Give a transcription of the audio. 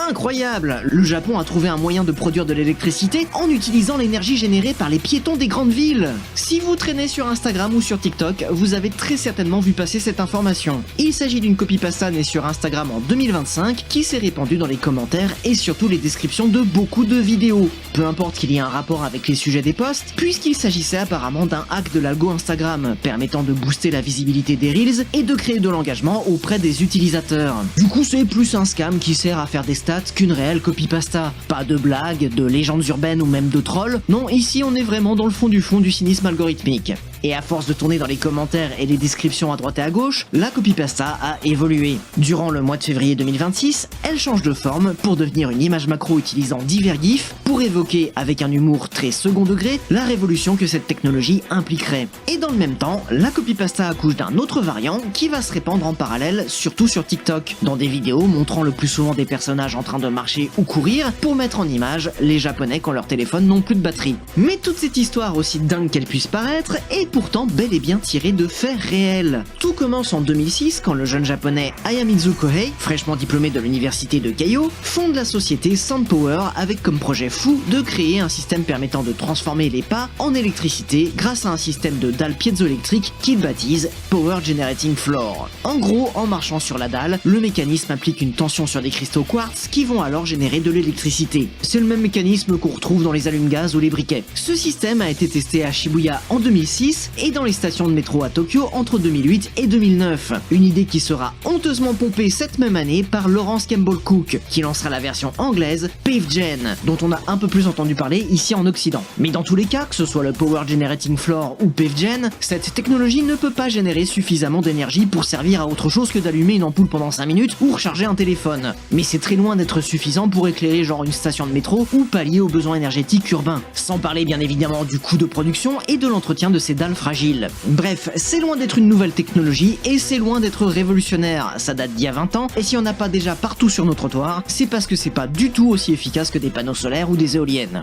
Incroyable! Le Japon a trouvé un moyen de produire de l'électricité en utilisant l'énergie générée par les piétons des grandes villes. Si vous traînez sur Instagram ou sur TikTok, vous avez très certainement vu passer cette information. Il s'agit d'une copypasta née sur Instagram en 2025 qui s'est répandue dans les commentaires et surtout les descriptions de beaucoup de vidéos. Peu importe qu'il y ait un rapport avec les sujets des posts, puisqu'il s'agissait apparemment d'un hack de l'algo Instagram, permettant de booster la visibilité des Reels et de créer de l'engagement auprès des utilisateurs. Du coup, c'est plus un scam qui sert à faire des stats qu'une réelle copypasta. Pas de blagues, de légendes urbaines ou même de trolls. Non, ici on est vraiment dans le fond du cynisme algorithmique. Et à force de tourner dans les commentaires et les descriptions à droite et à gauche, la copypasta a évolué. Durant le mois de février 2026, elle change de forme pour devenir une image macro utilisant divers gifs pour évoquer avec un humour très second degré la révolution que cette technologie impliquerait. Et dans le même temps, la copypasta accouche d'un autre variant qui va se répandre en parallèle, surtout sur TikTok, dans des vidéos montrant le plus souvent des personnages en train de marcher ou courir pour mettre en image les Japonais quand leurs téléphones n'ont plus de batterie. Mais toute cette histoire, aussi dingue qu'elle puisse paraître, est pourtant bel et bien tirée de faits réels. Tout commence en 2006 quand le jeune japonais Hayamizu Kohei, fraîchement diplômé de l'université de Keio, fonde la société SunPower avec comme projet fou de créer un système permettant de transformer les pas en électricité grâce à un système de dalles piézoélectriques qu'il baptise Power Generating Floor. En gros, en marchant sur la dalle, le mécanisme applique une tension sur des cristaux quartz qui vont alors générer de l'électricité. C'est le même mécanisme qu'on retrouve dans les allumes-gaz ou les briquets. Ce système a été testé à Shibuya en 2006 et dans les stations de métro à Tokyo entre 2008 et 2009. Une idée qui sera honteusement pompée cette même année par Lawrence Campbell Cook, qui lancera la version anglaise PaveGen, dont on a un peu plus entendu parler ici en Occident. Mais dans tous les cas, que ce soit le Power Generating Floor ou PaveGen, cette technologie ne peut pas générer suffisamment d'énergie pour servir à autre chose que d'allumer une ampoule pendant 5 minutes ou recharger un téléphone. Mais c'est très loin d'être suffisant pour éclairer genre une station de métro ou pallier aux besoins énergétiques urbains. Sans parler bien évidemment du coût de production et de l'entretien de ces dalles fragiles. Bref, c'est loin d'être une nouvelle technologie et c'est loin d'être révolutionnaire. Ça date d'il y a 20 ans et si on n'a pas déjà partout sur nos trottoirs, c'est parce que c'est pas du tout aussi efficace que des panneaux solaires ou des éoliennes.